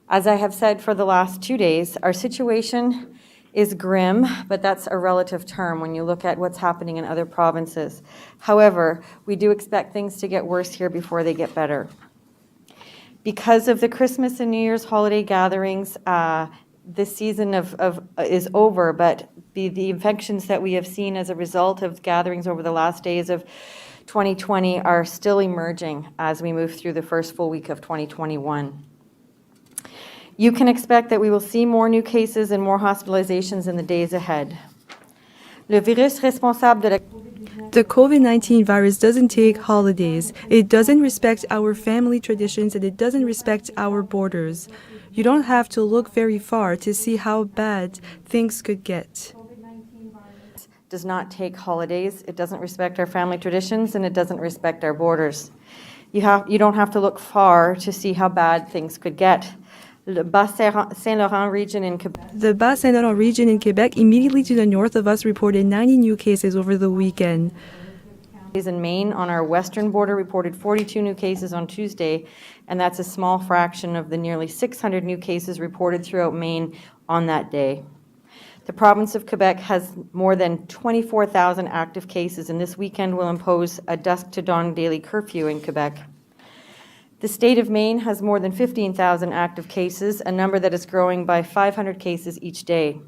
As I have said for the last 2 days, our situation is grim, but that's a relative term when you look at what's happening in other provinces. However, we do expect things to get worse here before they get better. Because of the Christmas and New Year's holiday gatherings, this season is over, but the infections that we have seen as a result of gatherings over the last days of 2020 are still emerging as we move through the first full week of 2021. You can expect that we will see more new cases and more hospitalizations in the days ahead. Le virus responsable de la The COVID-19 virus doesn't take holidays. It doesn't respect our family traditions, and it doesn't respect our borders. You don't have to look very far to see how bad things could get. does not take holidays, it doesn't respect our family traditions, and it doesn't respect our borders. You don't have to look far to see how bad things could get. The Bas-Saint-Laurent region in Quebec. The Bas-Saint-Laurent region in Quebec, immediately to the north of us, reported 90 new cases over the weekend. In Maine, on our western border, reported 42 new cases on Tuesday, and that's a small fraction of the nearly 600 new cases reported throughout Maine on that day. The province of Quebec has more than 24,000 active cases, and this weekend will impose a dusk to dawn daily curfew in Quebec. The state of Maine has more than 15,000 active cases, a number that is growing by 500 cases each day.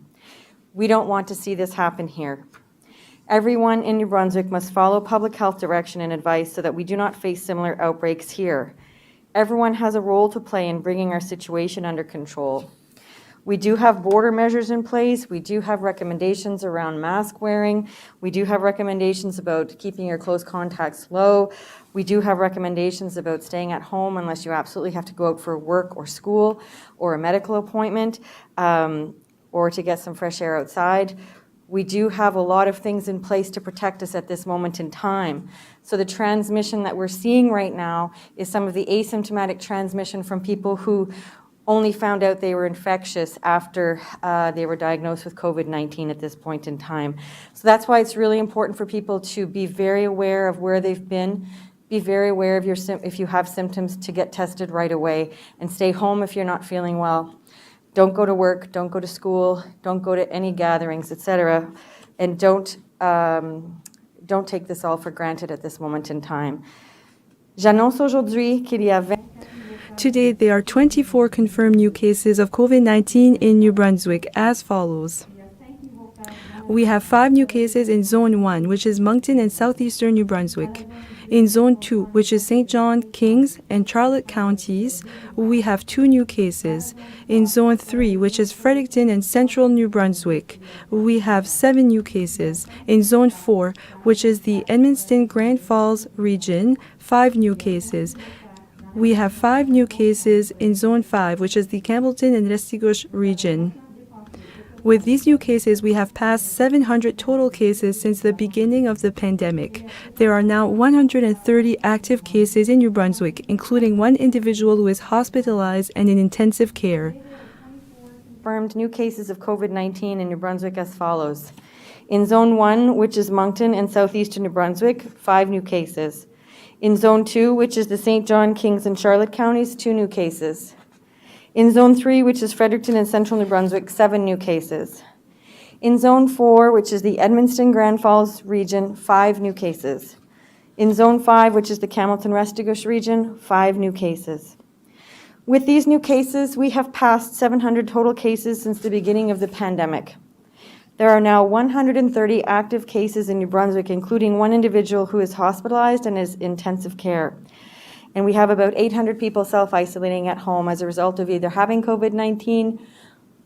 We don't want to see this happen here. Everyone in New Brunswick must follow public health direction and advice so that we do not face similar outbreaks here. Everyone has a role to play in bringing our situation under control. We do have border measures in place. We do have recommendations around mask wearing. We do have recommendations about keeping your close contacts low. We do have recommendations about staying at home unless you absolutely have to go out for work or school or a medical appointment or to get some fresh air outside. We do have a lot of things in place to protect us at this moment in time. So the transmission that we're seeing right now is some of the asymptomatic transmission from people who only found out they were infectious after they were diagnosed with COVID-19 at this point in time. So that's why it's really important for people to be very aware of where they've been, be very aware of if you have symptoms, to get tested right away, and stay home if you're not feeling well. Don't go to work, don't go to school, don't go to any gatherings, etc. And don't take this all for granted at this moment in time. J'annonce aujourd'hui qu'il y a 20... Today, there are 24 confirmed new cases of COVID-19 in New Brunswick as follows. We have 5 new cases in Zone 1, which is Moncton and southeastern New Brunswick. In Zone 2, which is St. John, Kings, and Charlotte counties, we have 2 new cases. In Zone 3, which is Fredericton and central New Brunswick, we have 7 new cases. In Zone 4, which is the Edmundston-Grand Falls region, 5 new cases. We have 5 new cases in Zone 5, which is the Campbellton and Restigouche region. With these new cases, we have passed 700 total cases since the beginning of the pandemic. There are now 130 active cases in New Brunswick, including 1 individual who is hospitalized and in intensive care. Confirmed new cases of COVID-19 in New Brunswick as follows. In Zone 1, which is Moncton and southeastern New Brunswick, 5 new cases. In Zone 2, which is the St. John, Kings, and Charlotte counties, 2 new cases. In Zone 3, which is Fredericton and central New Brunswick, 7 new cases. In Zone 4, which is the Edmundston-Grand Falls region, 5 new cases. In Zone 5, which is the Campbellton-Restigouche region, 5 new cases. With these new cases, we have passed 700 total cases since the beginning of the pandemic. There are now 130 active cases in New Brunswick, including 1 individual who is hospitalized and is in intensive care. And we have about 800 people self-isolating at home as a result of either having COVID-19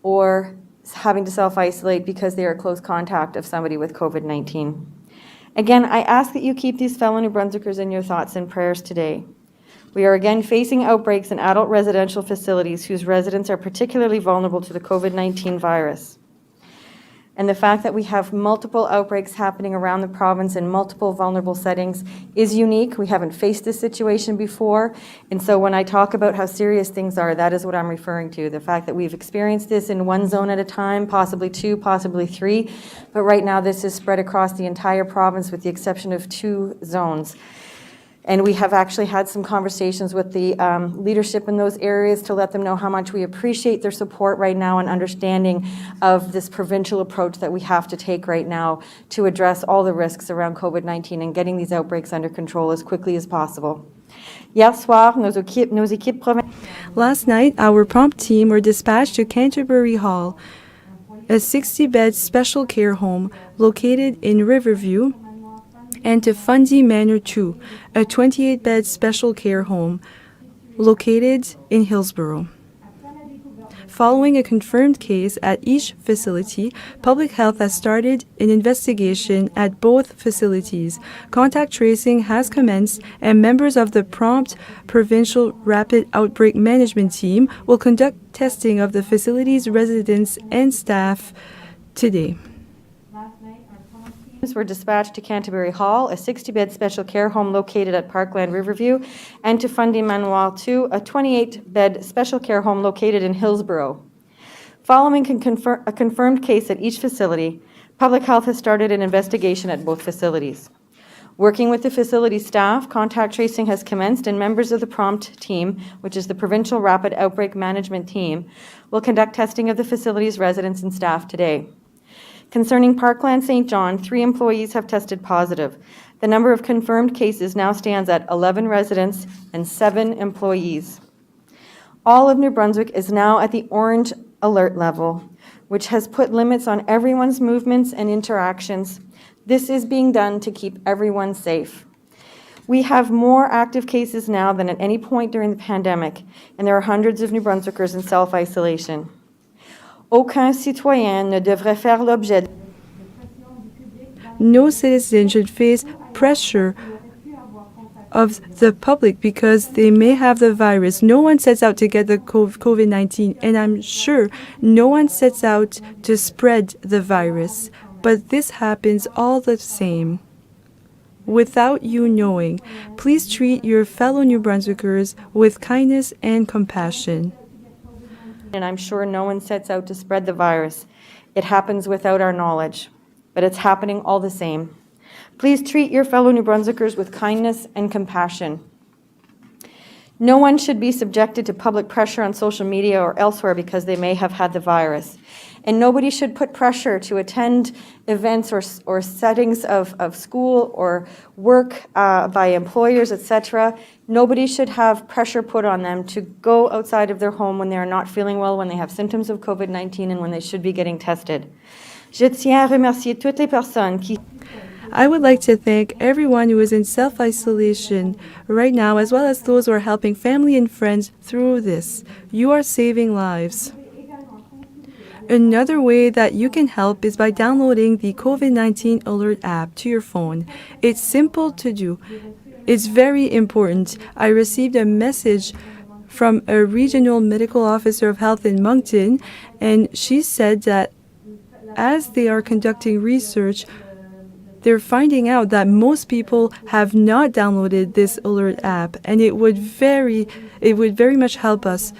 or having to self-isolate because they are close contact of somebody with COVID-19. Again, I ask that you keep these fellow New Brunswickers in your thoughts and prayers today. We are again facing outbreaks in adult residential facilities whose residents are particularly vulnerable to the COVID-19 virus. And the fact that we have multiple outbreaks happening around the province in multiple vulnerable settings is unique. We haven't faced this situation before. And so when I talk about how serious things are, that is what I'm referring to. The fact that we've experienced this in 1 zone at a time, possibly 2, possibly 3. But right now this is spread across the entire province with the exception of 2 zones. And we have actually had some conversations with the leadership in those areas to let them know how much we appreciate their support right now and understanding of this provincial approach that we have to take right now to address all the risks around COVID-19 and getting these outbreaks under control as quickly as possible. Hier soir, nos équipes provinciales. Last night, our prompt team were dispatched to Canterbury Hall, a 60-bed special care home located in Riverview, and to Fundy Manor 2, a 28-bed special care home located in Hillsborough. Following a confirmed case at each facility, Public Health has started an investigation at both facilities. Contact tracing has commenced, and members of the Prompt Provincial Rapid Outbreak Management Team will conduct testing of the facility's residents and staff today. Were dispatched to Canterbury Hall, a 60-bed special care home located at Parkland Riverview, and to Fundy Manoir 2, a 28-bed special care home located in Hillsborough. Following a confirmed case at each facility, Public Health has started an investigation at both facilities. Working with the facility staff, contact tracing has commenced, and members of the Prompt team, which is the Provincial Rapid Outbreak Management Team, will conduct testing of the facility's residents and staff today. Concerning Parkland St. John, 3 employees have tested positive. The number of confirmed cases now stands at 11 residents and 7 employees. All of New Brunswick is now at the orange alert level, which has put limits on everyone's movements and interactions. This is being done to keep everyone safe. We have more active cases now than at any point during the pandemic, and there are hundreds of New Brunswickers in self-isolation. Aucun citoyen ne devrait faire l'objet. No citizen should face pressure of the public because they may have the virus. No one sets out to get the COVID-19, and I'm sure no one sets out to spread the virus. But this happens all the same. Without you knowing, please treat your fellow New Brunswickers with kindness and compassion. And I'm sure no one sets out to spread the virus. It happens without our knowledge, but it's happening all the same. Please treat your fellow New Brunswickers with kindness and compassion. No one should be subjected to public pressure on social media or elsewhere because they may have had the virus. And nobody should put pressure to attend events or settings of school or work by employers, etc. Nobody should have pressure put on them to go outside of their home when they are not feeling well, when they have symptoms of COVID-19, and when they should be getting tested. Je tiens à remercier toutes les personnes qui... I would like to thank everyone who is in self-isolation right now, as well as those who are helping family and friends through this. You are saving lives. Another way that you can help is by downloading the COVID-19 Alert app to your phone. It's simple to do. It's very important. I received a message from a regional medical officer of health in Moncton, and she said that as they are conducting research, they're finding out that most people have not downloaded this Alert app, and it would very much help us.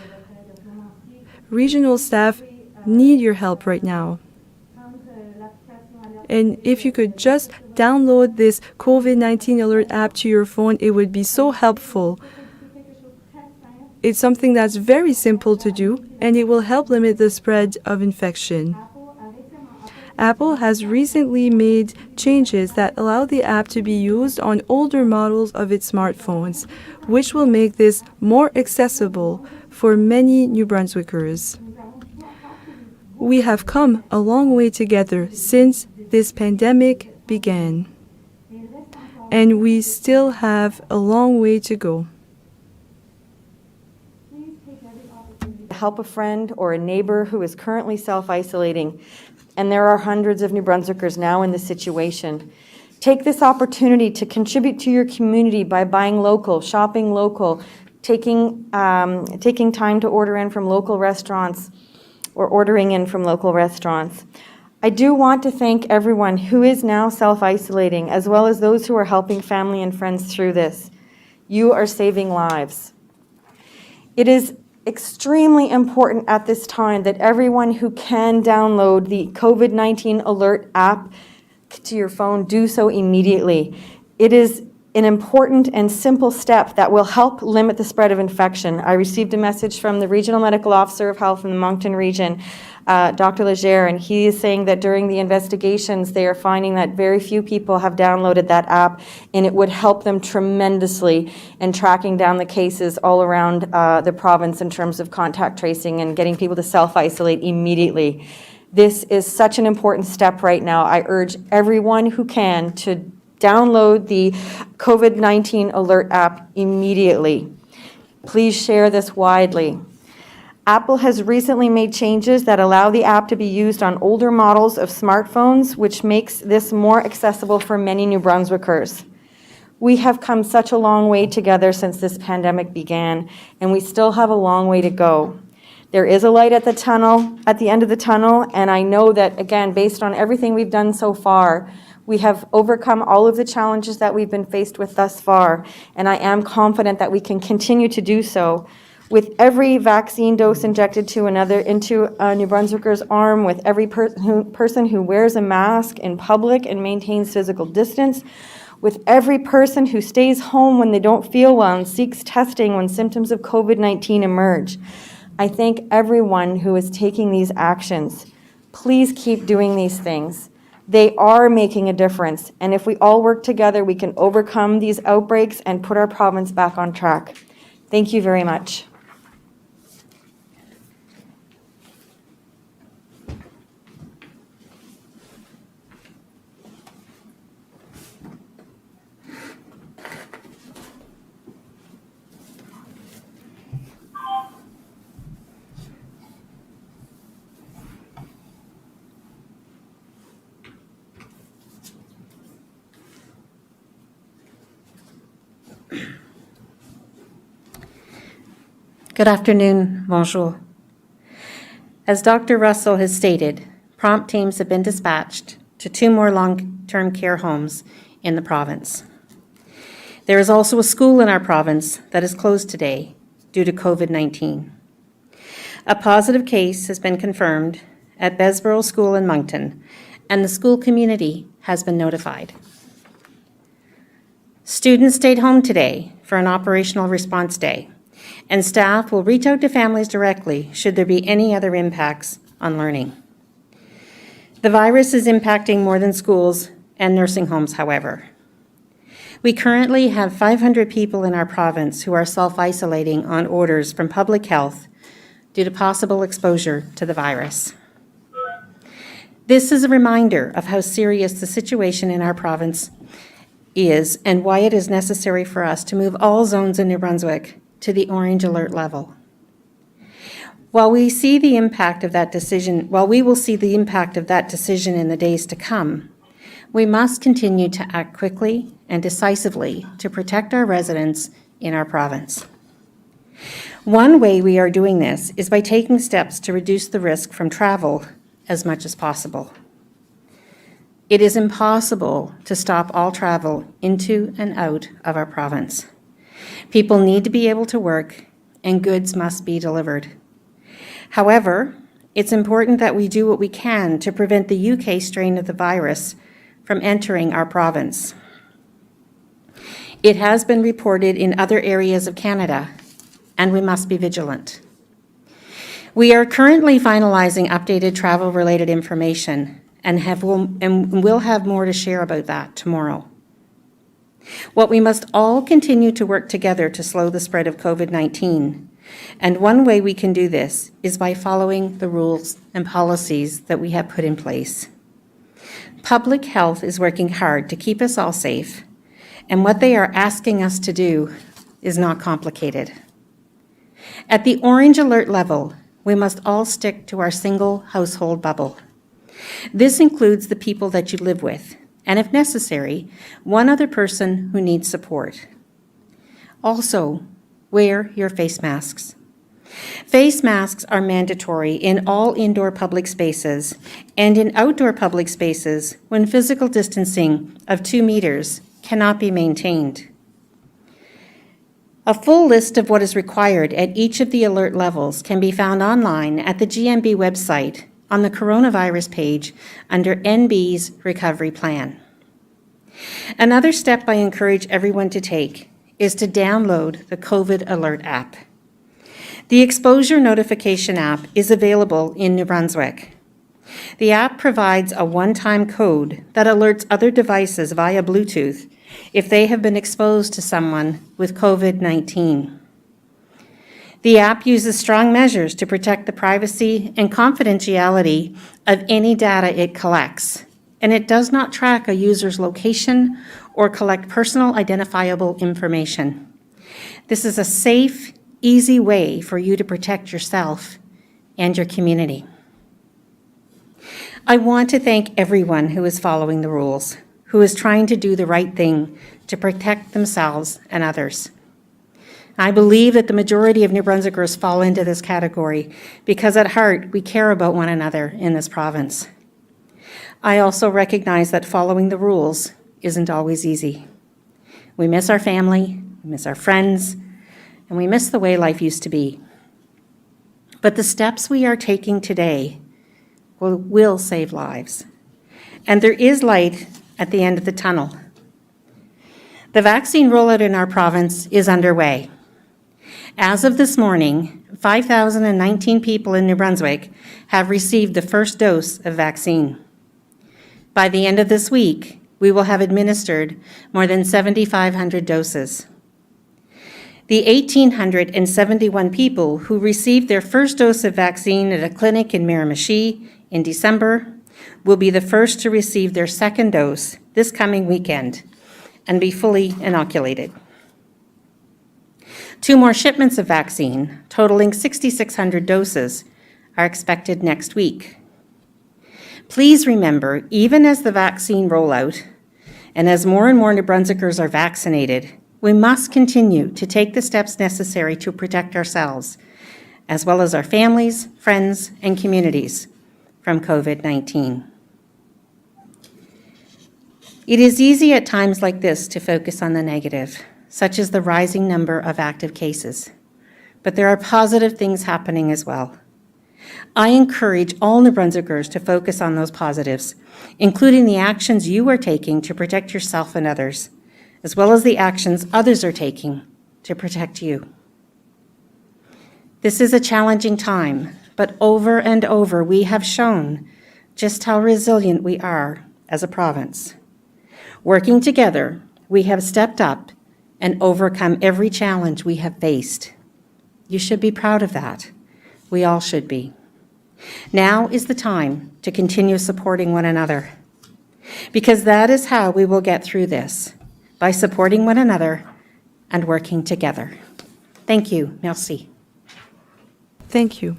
Regional staff need your help right now. And if you could just download this COVID-19 Alert app to your phone, it would be so helpful. It's something that's very simple to do, and it will help limit the spread of infection. Apple has recently made changes that allow the app to be used on older models of its smartphones, which will make this more accessible for many New Brunswickers. We have come a long way together since this pandemic began, and we still have a long way to go. Help a friend or a neighbor who is currently self-isolating, and there are hundreds of New Brunswickers now in this situation. Take this opportunity to contribute to your community by buying local, shopping local, taking time to order in from local restaurants, or ordering in from local restaurants. I do want to thank everyone who is now self-isolating, as well as those who are helping family and friends through this. You are saving lives. It is extremely important at this time that everyone who can download the COVID-19 Alert app to your phone do so immediately. It is an important and simple step that will help limit the spread of infection. I received a message from the Regional Medical Officer of Health in the Moncton region, Dr. Legere, and he is saying that during the investigations, they are finding that very few people have downloaded that app, and it would help them tremendously in tracking down the cases all around the province in terms of contact tracing and getting people to self-isolate immediately. This is such an important step right now. I urge everyone who can to download the COVID-19 Alert app immediately. Please share this widely. Apple has recently made changes that allow the app to be used on older models of smartphones, which makes this more accessible for many New Brunswickers. We have come such a long way together since this pandemic began, and we still have a long way to go. There is a light at the end of the tunnel, and I know that, again, based on everything we've done so far, we have overcome all of the challenges that we've been faced with thus far, and I am confident that we can continue to do so. With every vaccine dose injected into a New Brunswicker's arm, with every person who wears a mask in public and maintains physical distance, with every person who stays home when they don't feel well and seeks testing when symptoms of COVID-19 emerge. I thank everyone who is taking these actions. Please keep doing these things. They are making a difference, and if we all work together, we can overcome these outbreaks and put our province back on track. Thank you very much. Good afternoon, bonjour. As Dr. Russell has stated, prompt teams have been dispatched to 2 more long-term care homes in the province. There is also a school in our province that is closed today due to COVID-19. A positive case has been confirmed at Besborough School in Moncton, and the school community has been notified. Students stayed home today for an operational response day, and staff will reach out to families directly should there be any other impacts on learning. The virus is impacting more than schools and nursing homes, however. We currently have 500 people in our province who are self-isolating on orders from public health due to possible exposure to the virus. This is a reminder of how serious the situation in our province is and why it is necessary for us to move all zones in New Brunswick to the orange alert level. While we will see the impact of that decision in the days to come, we must continue to act quickly and decisively to protect our residents in our province. One way we are doing this is by taking steps to reduce the risk from travel as much as possible. It is impossible to stop all travel into and out of our province. People need to be able to work, and goods must be delivered. However, it's important that we do what we can to prevent the UK strain of the virus from entering our province. It has been reported in other areas of Canada, and we must be vigilant. We are currently finalizing updated travel-related information and will have more to share about that tomorrow. What we must all continue to work together to slow the spread of COVID-19, and one way we can do this is by following the rules and policies that we have put in place. Public health is working hard to keep us all safe, and what they are asking us to do is not complicated. At the orange alert level, we must all stick to our single household bubble. This includes the people that you live with, and if necessary, one other person who needs support. Also, wear your face masks. Face masks are mandatory in all indoor public spaces and in outdoor public spaces when physical distancing of 2 meters cannot be maintained. A full list of what is required at each of the alert levels can be found online at the GMB website on the coronavirus page under NB's Recovery Plan. Another step I encourage everyone to take is to download the COVID Alert app. The exposure notification app is available in New Brunswick. The app provides a one-time code that alerts other devices via Bluetooth if they have been exposed to someone with COVID-19. The app uses strong measures to protect the privacy and confidentiality of any data it collects, and it does not track a user's location or collect personal identifiable information. This is a safe, easy way for you to protect yourself and your community. I want to thank everyone who is following the rules, who is trying to do the right thing to protect themselves and others. I believe that the majority of New Brunswickers fall into this category because at heart we care about one another in this province. I also recognize that following the rules isn't always easy. We miss our family, we miss our friends, and we miss the way life used to be. But the steps we are taking today will save lives. And there is light at the end of the tunnel. The vaccine rollout in our province is underway. As of this morning, 5,019 people in New Brunswick have received the first dose of vaccine. By the end of this week, we will have administered more than 7,500 doses. The 1,871 people who received their first dose of vaccine at a clinic in Miramichi in December will be the first to receive their second dose this coming weekend and be fully inoculated. 2 more shipments of vaccine, totaling 6,600 doses, are expected next week. Please remember, even as the vaccine rollout and as more and more New Brunswickers are vaccinated, we must continue to take the steps necessary to protect ourselves, as well as our families, friends, and communities from COVID-19. It is easy at times like this to focus on the negative, such as the rising number of active cases. But there are positive things happening as well. I encourage all New Brunswickers to focus on those positives, including the actions you are taking to protect yourself and others, as well as the actions others are taking to protect you. This is a challenging time, but over and over we have shown just how resilient we are as a province. Working together, we have stepped up and overcome every challenge we have faced. You should be proud of that. We all should be. Now is the time to continue supporting one another, because that is how we will get through this, by supporting one another and working together. Thank you. Merci. Thank you.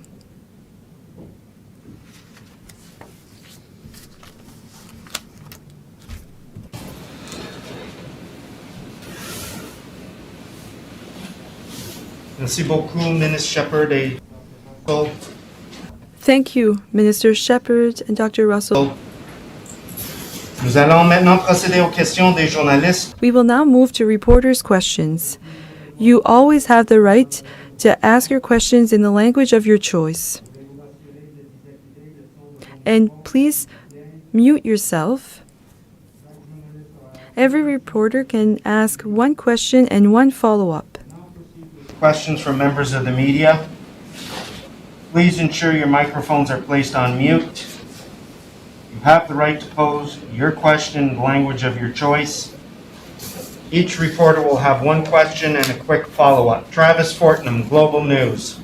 Merci beaucoup, Ministre Shepherd et Russell. Thank you, Minister Shepherd and Dr. Russell. Nous allons maintenant procéder aux questions des journalistes. We will now move to reporters' questions. You always have the right to ask your questions in the language of your choice. And please mute yourself. Every reporter can ask one question and one follow-up. Questions from members of the media. Please ensure your microphones are placed on mute. You have the right to pose your question in the language of your choice. Each reporter will have one question and a quick follow-up. Travis Fortnum, Global News.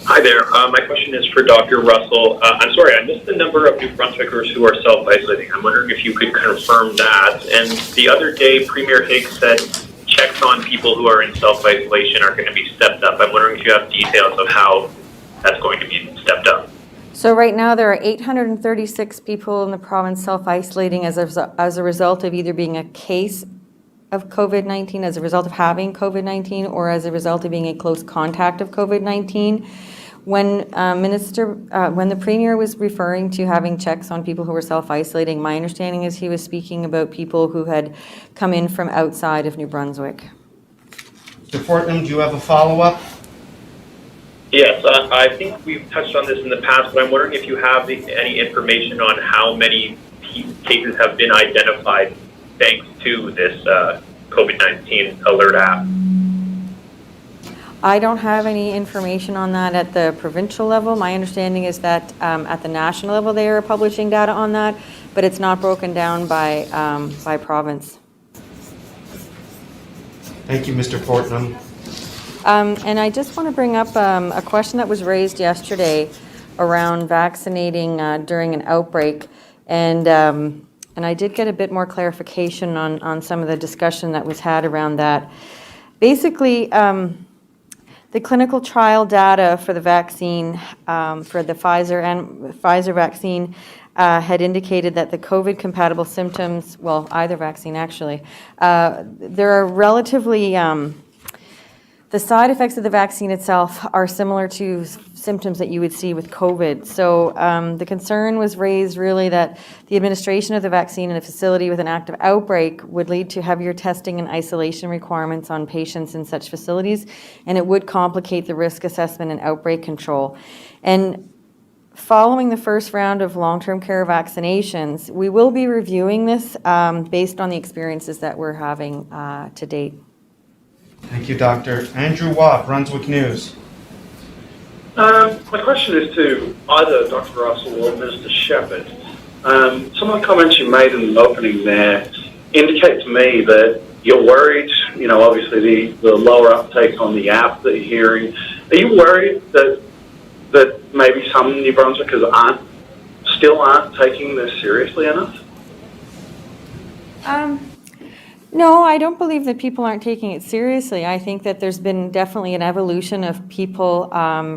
Hi there. My question is for Dr. Russell. I'm sorry, I missed the number of New Brunswickers who are self-isolating. I'm wondering if you could confirm that. And the other day, Premier Higgs said checks on people who are in self-isolation are going to be stepped up. I'm wondering if you have details of how that's going to be stepped up. So right now, there are 836 people in the province self-isolating as a result of either being a case of COVID-19, as a result of having COVID-19, or as a result of being a close contact of COVID-19. When when the Premier was referring to having checks on people who were self-isolating, my understanding is he was speaking about people who had come in from outside of New Brunswick. Mr. Fortnum, do you have a follow-up? Yes, I think we've touched on this in the past, but I'm wondering if you have any information on how many cases have been identified thanks to this COVID-19 alert app? I don't have any information on that at the provincial level. My understanding is that at the national level, they are publishing data on that, but it's not broken down by province. Thank you, Mr. Fortnum. And I just want to bring up a question that was raised yesterday around vaccinating during an outbreak. And I did get a bit more clarification on some of the discussion that was had around that. Basically, the clinical trial data for the vaccine, for the Pfizer vaccine, had indicated that the COVID-compatible symptoms, well, either vaccine actually, there are relatively, the side effects of the vaccine itself are similar to symptoms that you would see with COVID. So the concern was raised really that the administration of the vaccine in a facility with an active outbreak would lead to heavier testing and isolation requirements on patients in such facilities, and it would complicate the risk assessment and outbreak control. And following the first round of long-term care vaccinations, we will be reviewing this based on the experiences that we're having to date. Thank you, Doctor. Andrew Waugh, Brunswick News. My question is to either Dr. Russell or Mr. Shepherd. Some of the comments you made in the opening there indicate to me that you're worried, obviously the lower uptake on the app that you're hearing. Are you worried that maybe some New Brunswickers still aren't taking this seriously enough? No, I don't believe that people aren't taking it seriously. I think that there's been definitely an evolution of people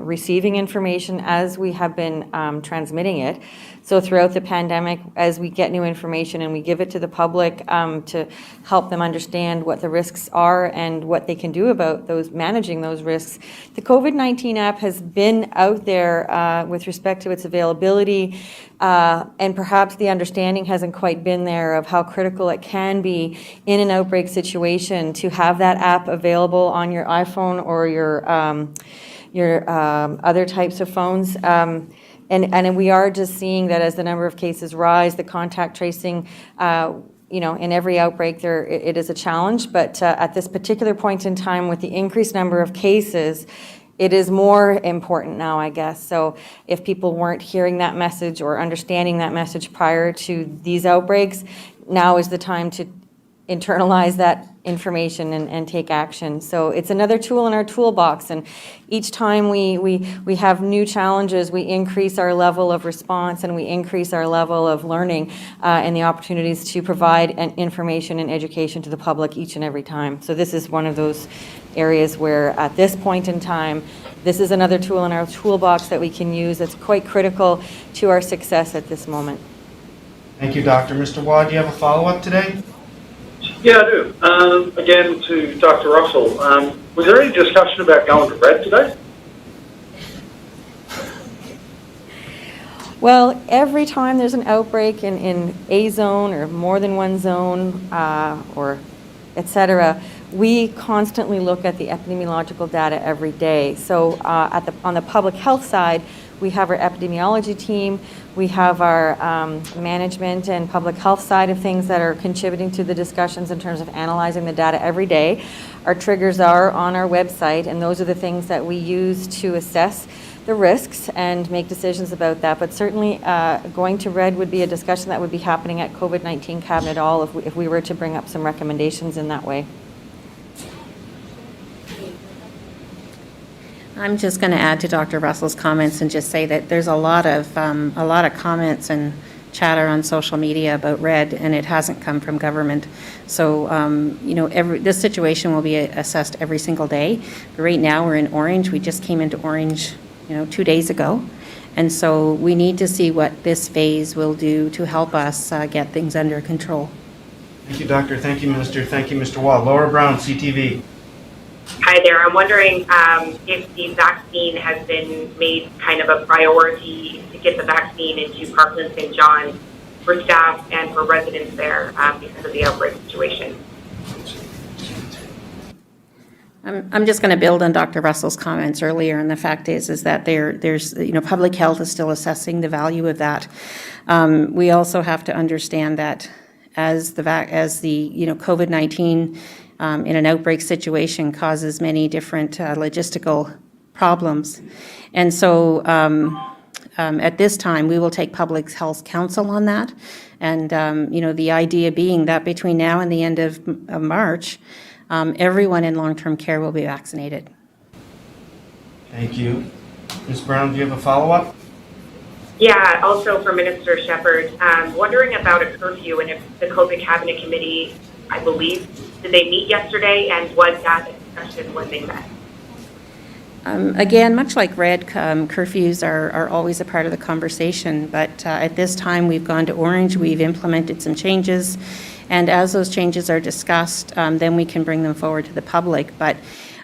receiving information as we have been transmitting it. So throughout the pandemic, as we get new information and we give it to the public to help them understand what the risks are and what they can do about managing those risks, the COVID-19 app has been out there with respect to its availability, and perhaps the understanding hasn't quite been there of how critical it can be in an outbreak situation to have that app available on your iPhone or your other types of phones. And we are just seeing that as the number of cases rise, the contact tracing, in every outbreak it is a challenge. But at this particular point in time, with the increased number of cases, it is more important now, I guess. So if people weren't hearing that message or understanding that message prior to these outbreaks, now is the time to internalize that information and take action. So it's another tool in our toolbox, and each time we have new challenges, we increase our level of response and we increase our level of learning and the opportunities to provide information and education to the public each and every time. So this is one of those areas where at this point in time, this is another tool in our toolbox that we can use that's quite critical to our success at this moment. Thank you, Doctor. Mr. Waugh, do you have a follow-up today? Yeah, I do. Again, to Dr. Russell, was there any discussion about going to red today? Well, every time there's an outbreak in a zone or more than one zone or et cetera, we constantly look at the epidemiological data every day. So on the public health side, we have our epidemiology team, we have our management and public health side of things that are contributing to the discussions in terms of analyzing the data every day. Our triggers are on our website, and those are the things that we use to assess the risks and make decisions about that. But certainly going to red would be a discussion that would be happening at COVID-19 Cabinet All if we were to bring up some recommendations in that way. I'm just going to add to Dr. Russell's comments and just say that there's a lot of comments and chatter on social media about red, and it hasn't come from government. So, this situation will be assessed every single day. But right now, we're in orange. We just came into orange, 2 days ago. And so we need to see what this phase will do to help us get things under control. Thank you, Doctor. Thank you, Minister. Thank you, Mr. Waugh. Laura Brown, CTV. Hi there. I'm wondering if the vaccine has been made kind of a priority to get the vaccine into Parkland St. John for staff and for residents there because of the outbreak situation. I'm just going to build on Dr. Russell's comments earlier, and the fact is that there's public health is still assessing the value of that. We also have to understand that as the COVID-19 in an outbreak situation causes many different logistical problems. And so at this time, we will take public health counsel on that. And, the idea being that between now and the end of March, everyone in long-term care will be vaccinated. Thank you. Ms. Brown, do you have a follow-up? Yeah, also for Minister Shepherd, wondering about a curfew and if the COVID Cabinet Committee, I believe, did they meet yesterday and was that a discussion when they met? Again, much like red, curfews are always a part of the conversation, but at this time we've gone to orange, we've implemented some changes, and as those changes are discussed, then we can bring them forward to the public. But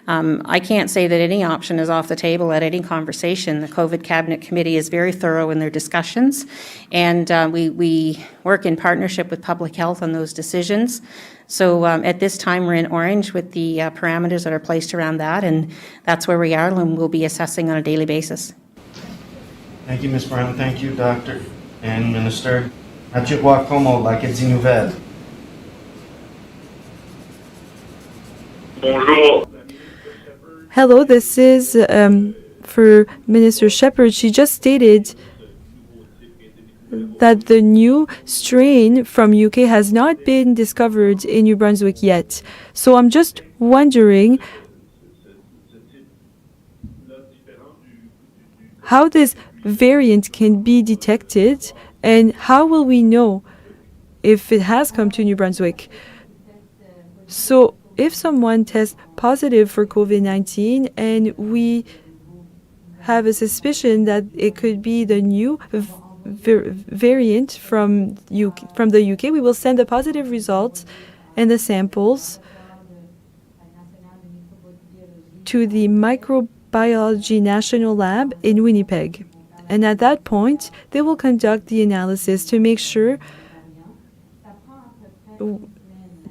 I can't say that any option is off the table at any conversation. The COVID Cabinet Committee is very thorough in their discussions, and we work in partnership with public health on those decisions. So at this time, we're in orange with the parameters that are placed around that, and that's where we are, and we'll be assessing on a daily basis. Thank you, Ms. Brown. Thank you, Doctor and Minister. Mathieu Bois-Como, l'Acadie Nouvelle. Bonjour. Hello, this is for Minister Shepherd. She just stated that the new strain from UK has not been discovered in New Brunswick yet. So I'm just wondering how this variant can be detected and how will we know if it has come to New Brunswick. So if someone tests positive for COVID-19 and we have a suspicion that it could be the new variant from the UK, we will send the positive results and the samples to the Microbiology National Lab in Winnipeg. And at that point, they will conduct the analysis to make sure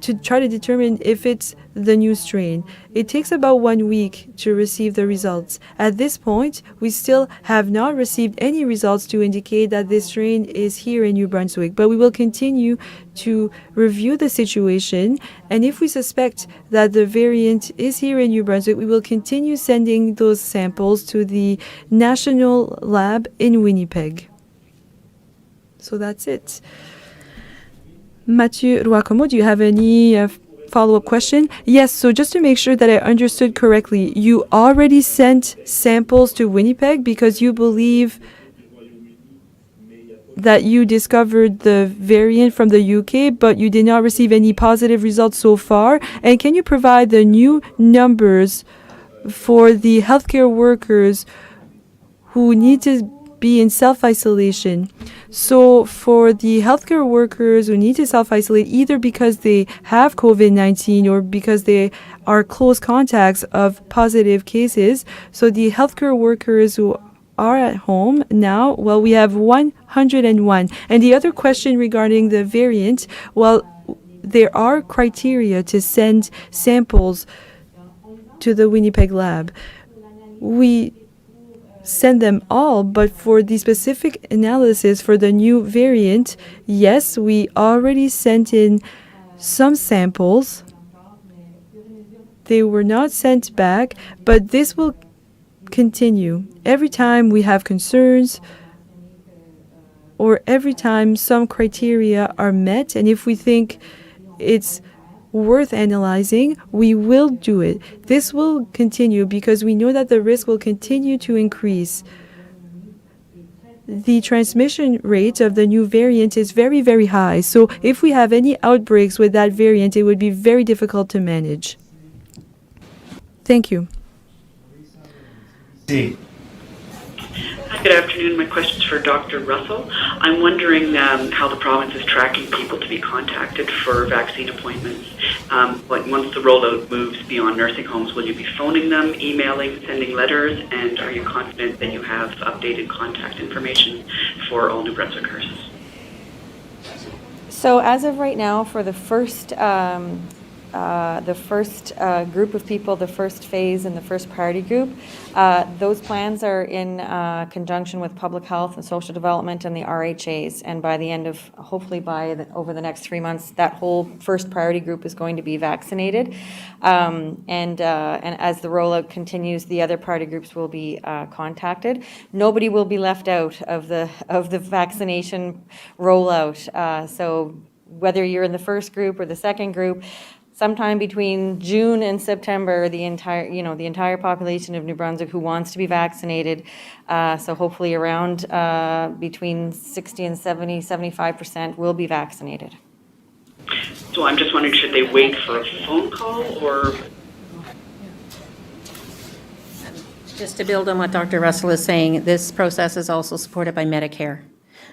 to try to determine if it's the new strain. It takes about 1 week to receive the results. At this point, we still have not received any results to indicate that this strain is here in New Brunswick, but we will continue to review the situation, and if we suspect that the variant is here in New Brunswick, we will continue sending those samples to the National Lab in Winnipeg. So that's it. Mathieu Roy-Como, do you have any follow-up question? Yes, so just to make sure that I understood correctly, you already sent samples to Winnipeg because you believe that you discovered the variant from the UK, but you did not receive any positive results so far. And can you provide the new numbers for the healthcare workers who need to be in self-isolation? So for the healthcare workers who need to self-isolate either because they have COVID-19 or because they are close contacts of positive cases, so the healthcare workers who are at home now, well, we have 101. And the other question regarding the variant, well, there are criteria to send samples to the Winnipeg lab. We send them all, but for the specific analysis for the new variant, yes, we already sent in some samples. They were not sent back, but this will continue. Every time we have concerns or every time some criteria are met, and if we think it's worth analyzing, we will do it. This will continue because we know that the risk will continue to increase. The transmission rate of the new variant is very, very high. So if we have any outbreaks with that variant, it would be very difficult to manage. Thank you. C. Hi, good afternoon. My question is for Dr. Russell. I'm wondering how the province is tracking people to be contacted for vaccine appointments. Once the rollout moves beyond nursing homes, will you be phoning them, emailing, sending letters, and are you confident that you have updated contact information for all New Brunswickers? So as of right now, for the first group of people, the first phase and the first priority group. Those plans are in conjunction with public health and social development and the RHAs. And by the end of, hopefully over the next 3 months, that whole first priority group is going to be vaccinated. And as the rollout continues, the other priority groups will be contacted. Nobody will be left out of the vaccination rollout. So whether you're in the first group or the second group, sometime between June and September, the entire population of New Brunswick who wants to be vaccinated, so hopefully around between 60 and 75% will be vaccinated. So I'm just wondering, should they wait for a phone call or? Just to build on what Dr. Russell is saying, this process is also supported by Medicare.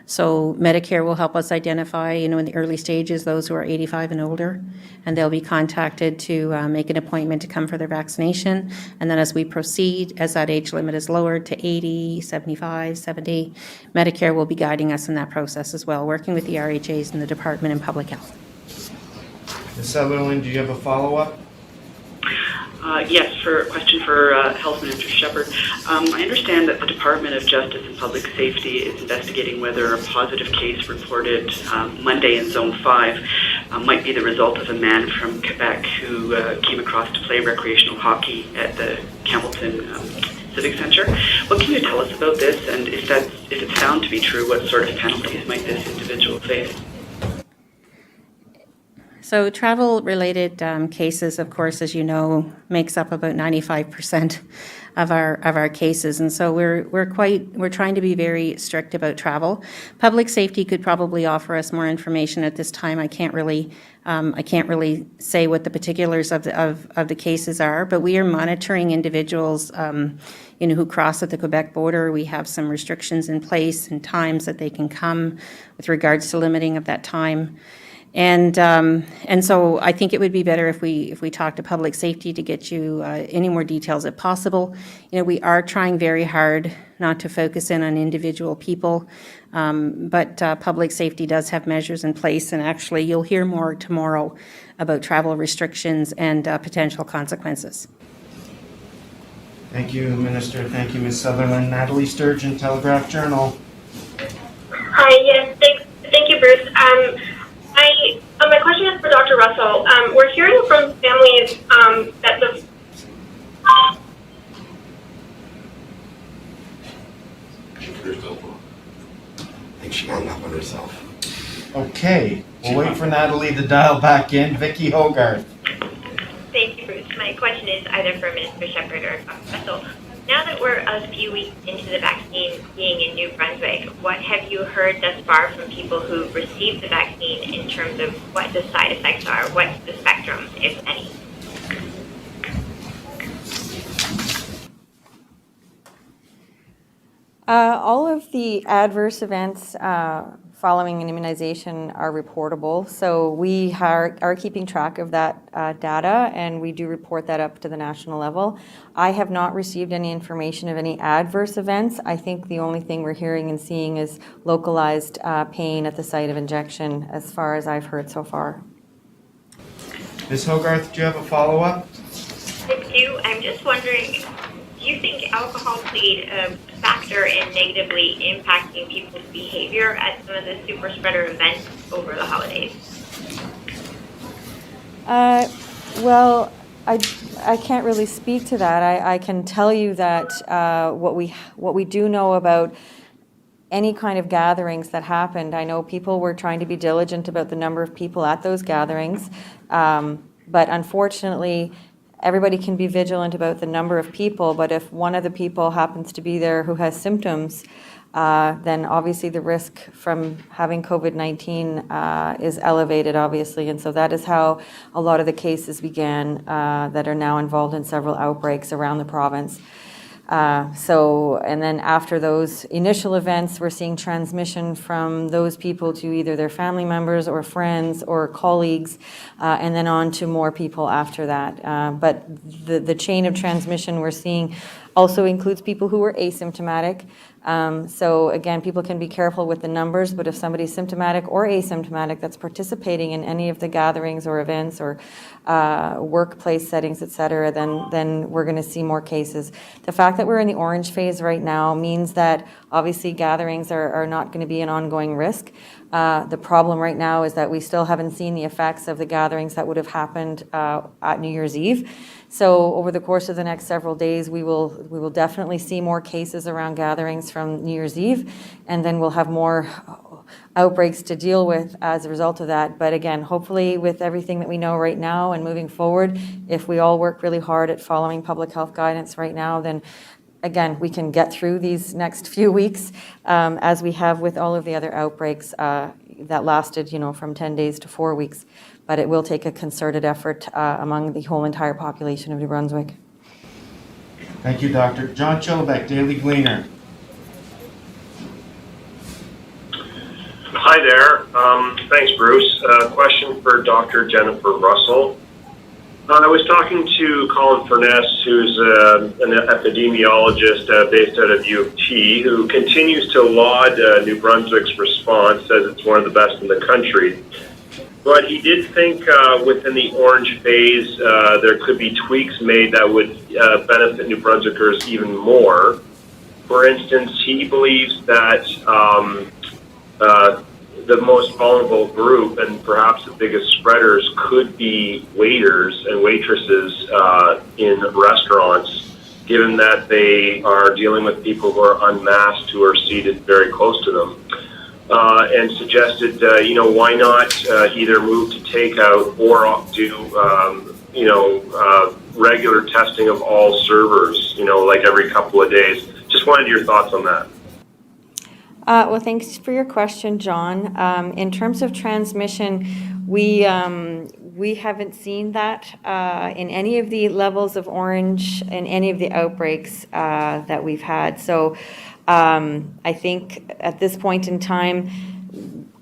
So Medicare will help us identify, in the early stages, those who are 85 and older, and they'll be contacted to make an appointment to come for their vaccination. And then as we proceed, as that age limit is lowered to 80, 75, 70, Medicare will be guiding us in that process as well, working with the RHAs and the Department of Public Health. Ms. Sutherland, do you have a follow-up? Yes, for a question for Health Minister Shepherd. I understand that the Department of Justice and Public Safety is investigating whether a positive case reported Monday in Zone 5 might be the result of a man from Quebec who came across to play recreational hockey at the Campbellton Civic Centre. What can you tell us about this, and if it's found to be true, what sort of penalties might this individual face? So travel-related cases, of course, as you know, makes up about 95% of our cases, and so we're trying to be very strict about travel. Public safety could probably offer us more information at this time. I can't really say what the particulars of the cases are, but we are monitoring individuals, who cross at the Quebec border. We have some restrictions in place and times that they can come with regards to limiting of that time. And so I think it would be better if we talk to public safety to get you any more details if possible. We are trying very hard not to focus in on individual people, but public safety does have measures in place, and actually you'll hear more tomorrow about travel restrictions and potential consequences. Thank you, Minister. Thank you, Ms. Sutherland. Natalie Sturgeon, Telegraph-Journal. Hi, yes, thank you, Bruce. My question is for Dr. Russell. We're hearing from families that the I think she hung up on herself. Okay, we'll wait for Natalie to dial back in. Vicky Hogarth. Thank you, Bruce. My question is either for Minister Shepherd or Dr. Russell. Now that we're a few weeks into the vaccine being in New Brunswick, what have you heard thus far from people who received the vaccine in terms of what the side effects are, what's the spectrum, if any? All of the adverse events following an immunization are reportable. So we are keeping track of that data, and we do report that up to the national level. I have not received any information of any adverse events. I think the only thing we're hearing and seeing is localized pain at the site of injection, as far as I've heard so far. Ms. Hogarth, do you have a follow-up? I do. I'm just wondering, do you think alcohol played a factor in negatively impacting people's behavior at some of the super spreader events over the holidays? Well, I can't really speak to that. I can tell you that what we do know about any kind of gatherings that happened, I know people were trying to be diligent about the number of people at those gatherings, but unfortunately, everybody can be vigilant about the number of people, but if one of the people happens to be there who has symptoms, then obviously the risk from having COVID-19 is elevated, obviously. And so that is how a lot of the cases began that are now involved in several outbreaks around the province. And then after those initial events, we're seeing transmission from those people to either their family members or friends or colleagues, and then on to more people after that. But the chain of transmission we're seeing also includes people who are asymptomatic. So again, people can be careful with the numbers, but if somebody's symptomatic or asymptomatic that's participating in any of the gatherings or events or workplace settings, et cetera, then we're going to see more cases. The fact that we're in the orange phase right now means that obviously gatherings are not going to be an ongoing risk. The problem right now is that we still haven't seen the effects of the gatherings that would have happened at New Year's Eve. So over the course of the next several days, we will definitely see more cases around gatherings from New Year's Eve, and then we'll have more outbreaks to deal with as a result of that. But again, hopefully with everything that we know right now and moving forward, if we all work really hard at following public health guidance right now, then again, we can get through these next few weeks as we have with all of the other outbreaks that lasted, from 10 days to 4 weeks. But it will take a concerted effort among the whole entire population of New Brunswick. Thank you, Doctor. John Chilbeck, Daily Gleaner. Hi there. Thanks, Bruce. Question for Dr. Jennifer Russell. I was talking to Colin Furness, who's an epidemiologist based out of U of T, who continues to laud New Brunswick's response, says it's one of the best in the country. But he did think within the orange phase there could be tweaks made that would benefit New Brunswickers even more. For instance, he believes that the most vulnerable group and perhaps the biggest spreaders could be waiters and waitresses in restaurants, given that they are dealing with people who are unmasked, who are seated very close to them. And suggested, why not either move to takeout or do, regular testing of all servers, like every couple of days. Just wanted your thoughts on that. Well, thanks for your question, John. In terms of transmission, we haven't seen that in any of the levels of orange in any of the outbreaks that we've had. So I think at this point in time,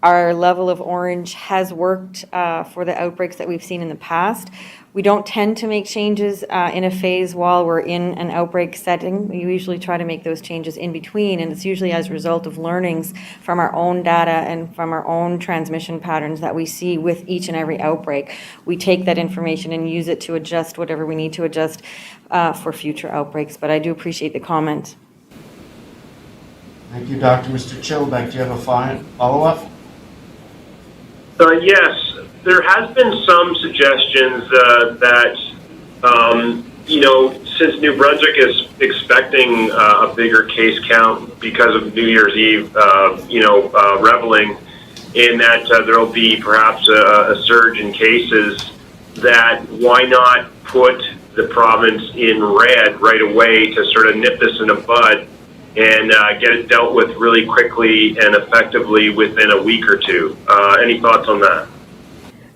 our level of orange has worked for the outbreaks that we've seen in the past. We don't tend to make changes in a phase while we're in an outbreak setting. We usually try to make those changes in between, and it's usually as a result of learnings from our own data and from our own transmission patterns that we see with each and every outbreak. We take that information and use it to adjust whatever we need to adjust for future outbreaks, but I do appreciate the comment. Thank you, Doctor. Mr. Chilbeck, do you have a follow-up? Yes. There has been some suggestions that, since New Brunswick is expecting a bigger case count because of New Year's Eve, reveling, in that there will be perhaps a surge in cases, that why not put the province in red right away to sort of nip this in the bud and get it dealt with really quickly and effectively within a week or two. Any thoughts on that?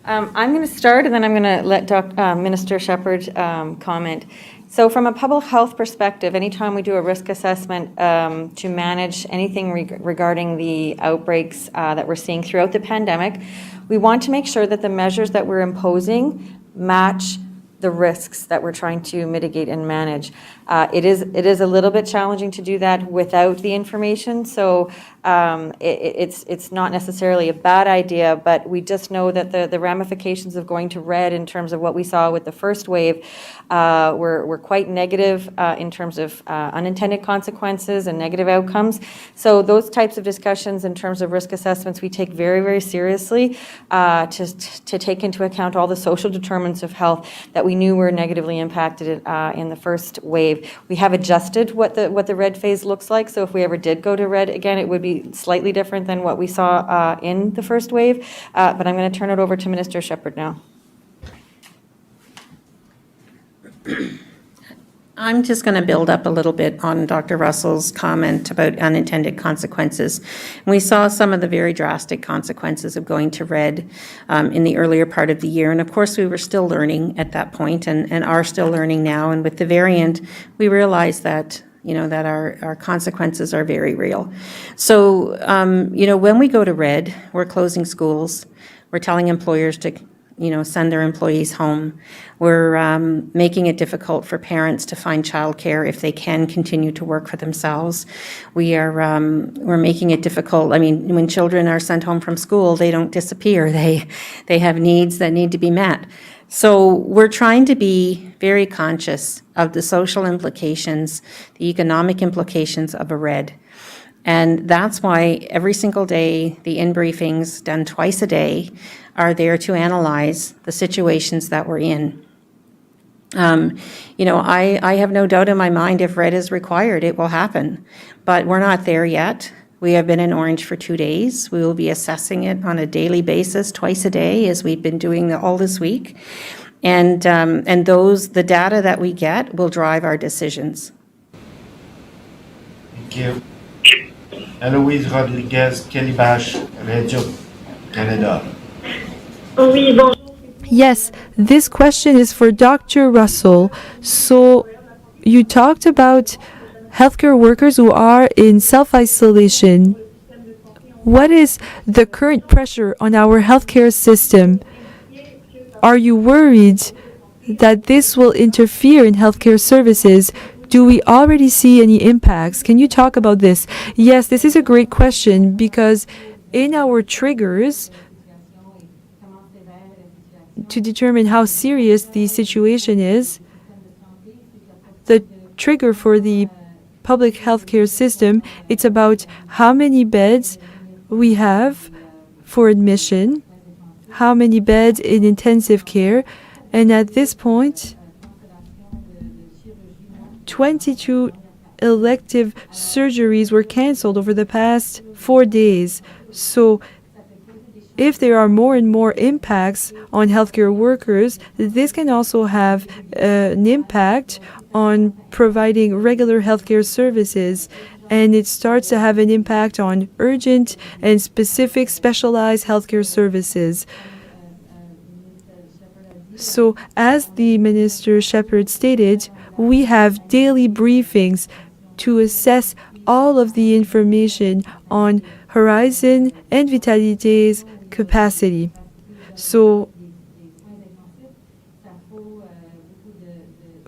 I'm going to start, and then I'm going to let Minister Shepherd comment. So from a public health perspective, anytime we do a risk assessment to manage anything regarding the outbreaks that we're seeing throughout the pandemic, we want to make sure that the measures that we're imposing match the risks that we're trying to mitigate and manage. It is a little bit challenging to do that without the information, so it's not necessarily a bad idea, but we just know that the ramifications of going to red in terms of what we saw with the first wave were quite negative in terms of unintended consequences and negative outcomes. So those types of discussions in terms of risk assessments we take very, very seriously to take into account all the social determinants of health that we knew were negatively impacted in the first wave. We have adjusted what the red phase looks like, so if we ever did go to red again, it would be slightly different than what we saw in the first wave, but I'm going to turn it over to Minister Shepherd now. I'm just going to build up a little bit on Dr. Russell's comment about unintended consequences. We saw some of the very drastic consequences of going to red in the earlier part of the year. And of course, we were still learning at that point and are still learning now. And with the variant, we realized that that our consequences are very real. So, when we go to red, we're closing schools, we're telling employers to send their employees home. We're making it difficult for parents to find childcare if they can continue to work for themselves. We're making it difficult. I mean, when children are sent home from school, they don't disappear. They have needs that need to be met. So we're trying to be very conscious of the social implications, the economic implications of a RED. And that's why every single day, the in-briefings done twice a day are there to analyze the situations that we're in. I have no doubt in my mind if RED is required, it will happen. But we're not there yet. We have been in orange for 2 days. We will be assessing it on a daily basis, twice a day, as we've been doing all this week. And the data that we get will drive our decisions. Thank you. Eloise Rodriguez-Calibache, Radio-Canada. Yes, this question is for Dr. Russell. So you talked about healthcare workers who are in self-isolation. What is the current pressure on our healthcare system? Are you worried that this will interfere in healthcare services? Do we already see any impacts? Can you talk about this? Yes, this is a great question because in our triggers to determine how serious the situation is, the trigger for the public healthcare system, it's about how many beds we have for admission, how many beds in intensive care, and at this point, 22 elective surgeries were canceled over the past 4 days. So if there are more and more impacts on healthcare workers, this can also have an impact on providing regular healthcare services. And it starts to have an impact on urgent and specific specialized healthcare services. So as the Minister Shepherd stated, we have daily briefings to assess all of the information on Horizon and Vitalité's capacity. So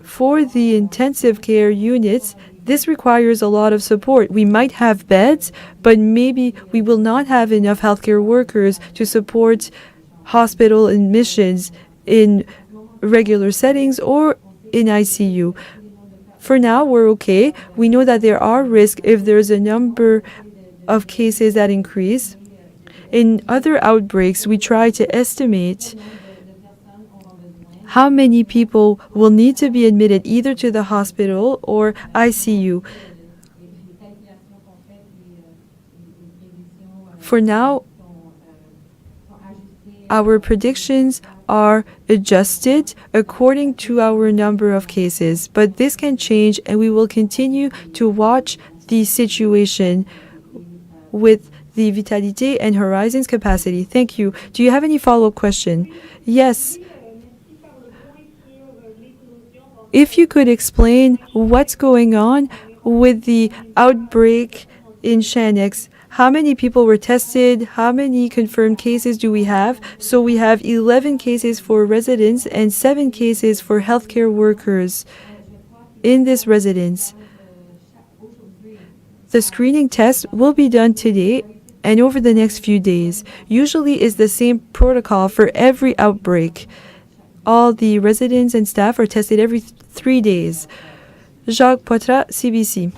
for the intensive care units, this requires a lot of support. We might have beds, but maybe we will not have enough healthcare workers to support hospital admissions in regular settings or in ICU. For now, we're okay. We know that there are risks if there's a number of cases that increase. In other outbreaks, we try to estimate how many people will need to be admitted either to the hospital or ICU. For now, our predictions are adjusted according to our number of cases, but this can change and we will continue to watch the situation with the Vitalité and Horizon's capacity. Thank you. Do you have any follow-up question? Yes. If you could explain what's going on with the outbreak in Shanix. How many people were tested? How many confirmed cases do we have? So we have 11 cases for residents and 7 cases for healthcare workers in this residence. The screening test will be done today and over the next few days. Usually is the same protocol for every outbreak. All the residents and staff are tested every 3 days. Jacques Poitras, CBC.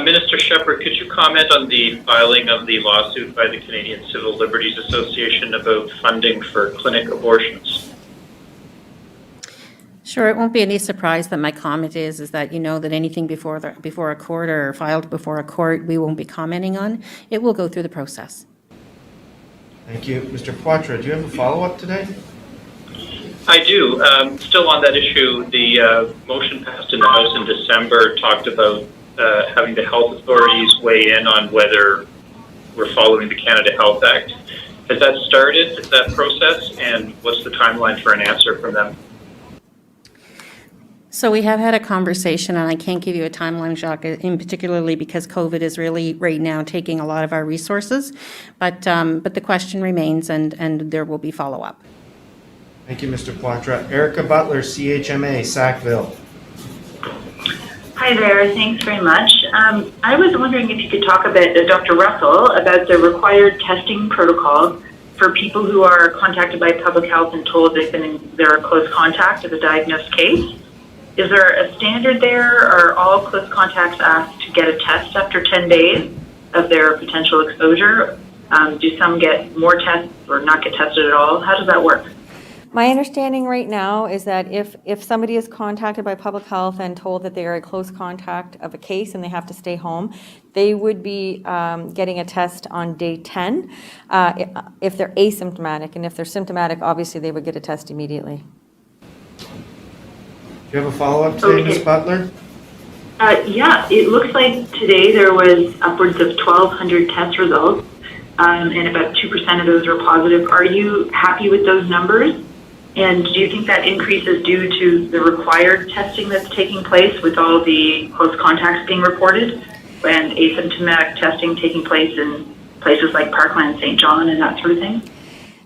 Minister Shepherd, could you comment on the filing of the lawsuit by the Canadian Civil Liberties Association about funding for clinic abortions? Sure, it won't be any surprise that my comment is that you know that anything before a court or filed before a court, we won't be commenting on. It will go through the process. Thank you. Mr. Poitras, do you have a follow-up today? I do. Still on that issue, the motion passed in the House in December talked about having the health authorities weigh in on whether we're following the Canada Health Act. Has that started, that process, and what's the timeline for an answer from them? So we have had a conversation, and I can't give you a timeline, Jacques, in particularly because COVID is really right now taking a lot of our resources. But the question remains, and there will be follow-up. Thank you, Mr. Poitras. Erica Butler, CHMA, Sackville. Hi there, thanks very much. I was wondering if you could talk a bit, Dr. Russell, about the required testing protocol for people who are contacted by public health and told they're a close contact of a diagnosed case. Is there a standard there? Are all close contacts asked to get a test after 10 days of their potential exposure? Do some get more tests or not get tested at all? How does that work? My understanding right now is that if somebody is contacted by public health and told that they are a close contact of a case and they have to stay home, they would be getting a test on day 10 if they're asymptomatic. And if they're symptomatic, obviously they would get a test immediately. Do you have a follow-up today, Ms. Butler? Yeah, it looks like today there was upwards of 1,200 test results, and about 2% of those were positive. Are you happy with those numbers? And do you think that increase is due to the required testing that's taking place with all the close contacts being reported and asymptomatic testing taking place in places like Parkland, St. John, and that sort of thing?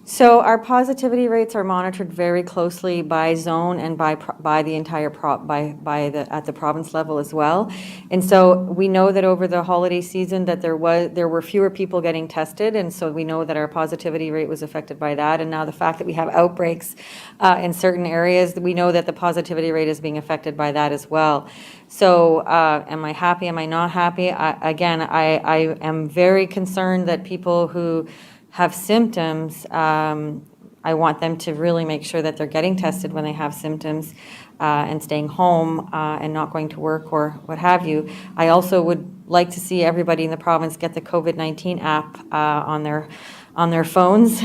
So our positivity rates are monitored very closely by zone and by the entire at the province level as well. And so we know that over the holiday season that there were fewer people getting tested, and so we know that our positivity rate was affected by that. And now the fact that we have outbreaks in certain areas, we know that the positivity rate is being affected by that as well. So am I happy? Am I not happy? I am very concerned that people who have symptoms, I want them to really make sure that they're getting tested when they have symptoms and staying home and not going to work or what have you. I also would like to see everybody in the province get the COVID-19 app on their phones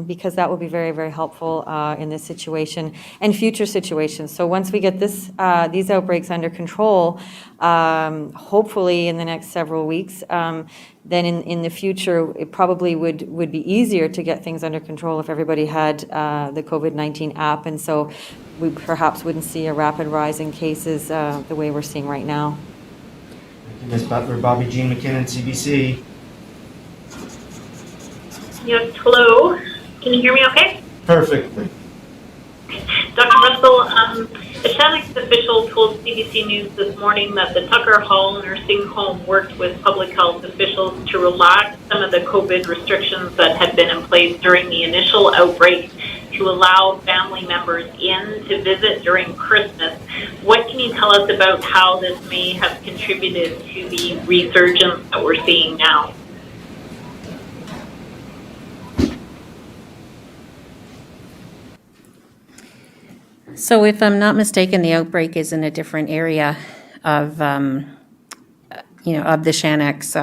because that will be very, very helpful in this situation and future situations. So once we get these outbreaks under control, hopefully in the next several weeks, then in the future, it probably would be easier to get things under control if everybody had the COVID-19 app. And so we perhaps wouldn't see a rapid rise in cases the way we're seeing right now. Thank you, Ms. Butler. Bobby Jean McKinnon, CBC. Yes, hello. Can you hear me okay? Perfectly. Dr. Russell, a Shanix official told CBC News this morning that the Tucker Hall nursing home worked with public health officials to relax some of the COVID restrictions that had been in place during the initial outbreak to allow family members in to visit during Christmas. What can you tell us about how this may have contributed to the resurgence that we're seeing now? So if I'm not mistaken, the outbreak is in a different area of, of the Shanix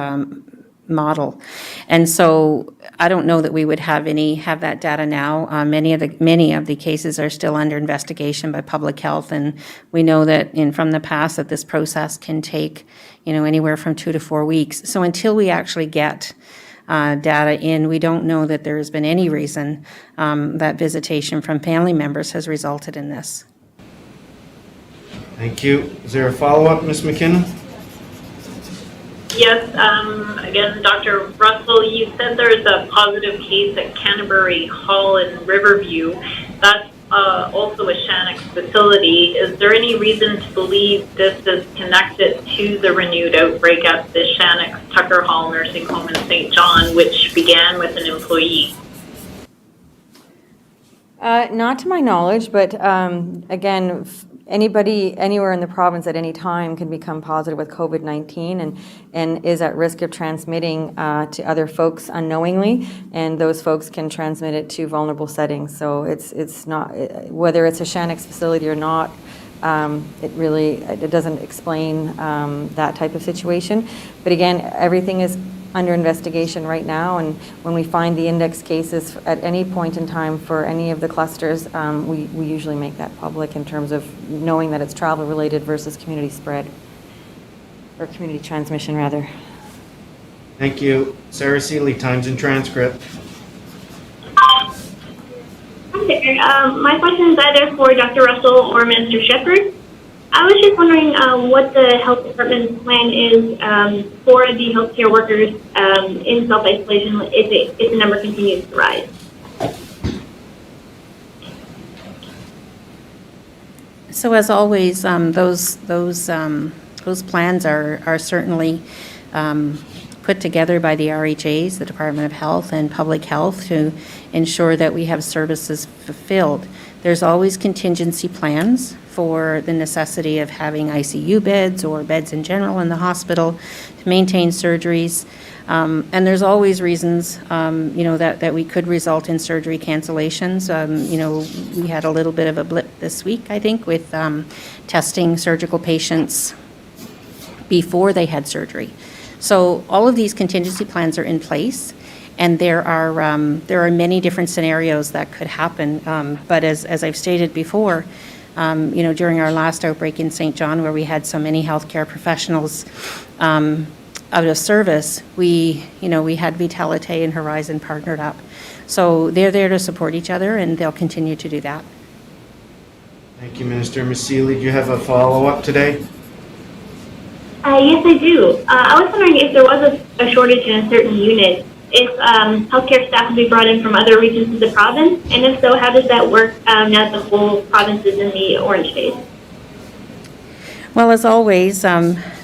model. And so I don't know that we would have that data now. Many of the cases are still under investigation by public health, and we know that from the past that this process can take, anywhere from 2 to 4 weeks. So until we actually get data in, we don't know that there has been any reason that visitation from family members has resulted in this. Thank you. Is there a follow-up, Ms. McKinnon? Yes, again, Dr. Russell, you said there's a positive case at Canterbury Hall in Riverview. That's also a Shanix facility. Is there any reason to believe this is connected to the renewed outbreak at the Shanix Tucker Hall nursing home in St. John, which began with an employee? Not to my knowledge, but again, anybody anywhere in the province at any time can become positive with COVID-19 and is at risk of transmitting to other folks unknowingly, and those folks can transmit it to vulnerable settings. So it's not, whether it's a Shanix facility or not, it doesn't explain that type of situation. But again, everything is under investigation right now, and when we find the index cases at any point in time for any of the clusters, we usually make that public in terms of knowing that it's travel related versus community spread, or community transmission rather. Thank you. Sarah Seeley, Times and Transcript. Hi there. My question is either for Dr. Russell or Mr. Shepherd. I was just wondering what the health department's plan is for the healthcare workers in self-isolation if the number continues to rise. So as always, those plans are certainly put together by the RHAs, the Department of Health and Public Health, to ensure that we have services fulfilled. There's always contingency plans for the necessity of having ICU beds or beds in general in the hospital to maintain surgeries. And there's always reasons, that we could result in surgery cancellations. We had a little bit of a blip this week, I think, with testing surgical patients before they had surgery. So all of these contingency plans are in place, and there are many different scenarios that could happen. But as I've stated before, during our last outbreak in St. John, where we had so many healthcare professionals out of service, we had Vitalite and Horizon partnered up. So they're there to support each other, and they'll continue to do that. Thank you, Minister. Ms. Seeley, do you have a follow-up today? Yes, I do. I was wondering if there was a shortage in a certain unit, if healthcare staff would be brought in from other regions of the province, and if so, how does that work now that the whole province is in the orange phase? Well, as always,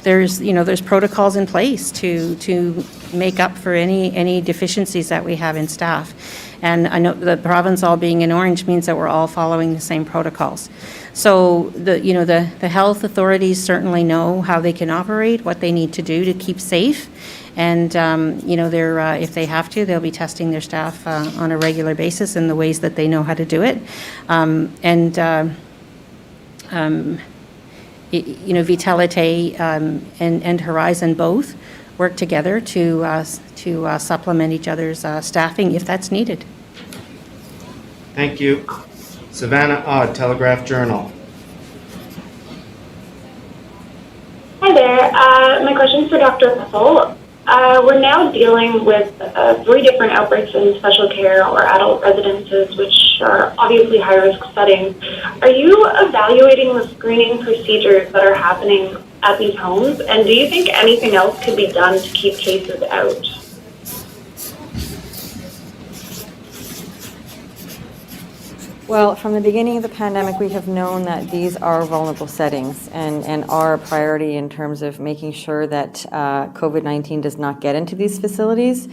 there's protocols in place to make up for any deficiencies that we have in staff. And I know the province all being in orange means that we're all following the same protocols. So the health authorities certainly know how they can operate, what they need to do to keep safe. And, they're, if they have to, they'll be testing their staff on a regular basis in the ways that they know how to do it. Vitalite and Horizon both work together to supplement each other's staffing if that's needed. Thank you. Savannah Odd, Telegraph Journal. Hi there. My question is for Dr. Russell. We're now dealing with 3 different outbreaks in special care or adult residences, which are obviously high-risk settings. Are you evaluating the screening procedures that are happening at these homes? And do you think anything else could be done to keep cases out? Well, from the beginning of the pandemic, we have known that these are vulnerable settings and are a priority in terms of making sure that COVID-19 does not get into these facilities.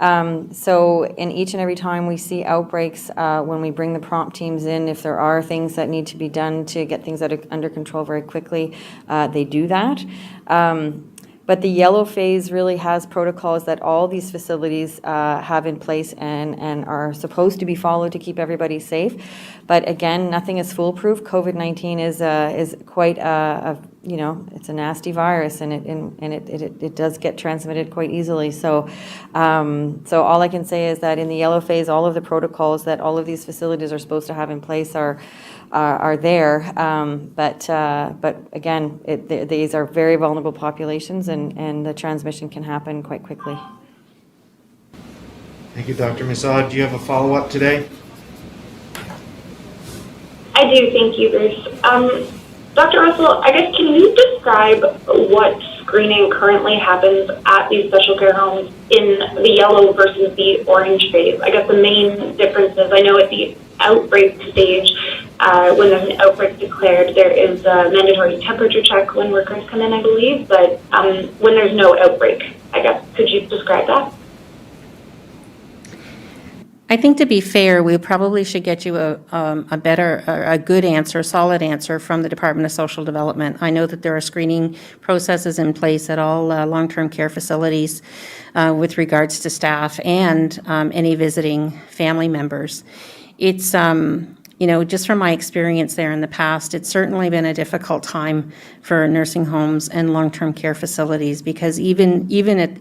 So in each and every time we see outbreaks, when we bring the prompt teams in, if there are things that need to be done to get things under control very quickly, they do that. But the yellow phase really has protocols that all these facilities have in place and are supposed to be followed to keep everybody safe. But again, nothing is foolproof. COVID-19 is quite it's a nasty virus, and it does get transmitted quite easily. So all I can say is that in the yellow phase, all of the protocols that all of these facilities are supposed to have in place are there, but again, these are very vulnerable populations, and the transmission can happen quite quickly. Thank you, Dr. Massad. Do you have a follow-up today? I do, thank you, Bruce. Dr. Russell, I guess, can you describe what screening currently happens at these special care homes in the yellow versus the orange phase? I guess the main difference is, I know at the outbreak stage, when there's an outbreak declared, there is a mandatory temperature check when workers come in, I believe, but when there's no outbreak, I guess, could you describe that? I think, to be fair, we probably should get you a good answer, a solid answer from the Department of Social Development. I know that there are screening processes in place at all long-term care facilities with regards to staff and any visiting family members. It's, just from my experience there in the past, it's certainly been a difficult time for nursing homes and long-term care facilities, because even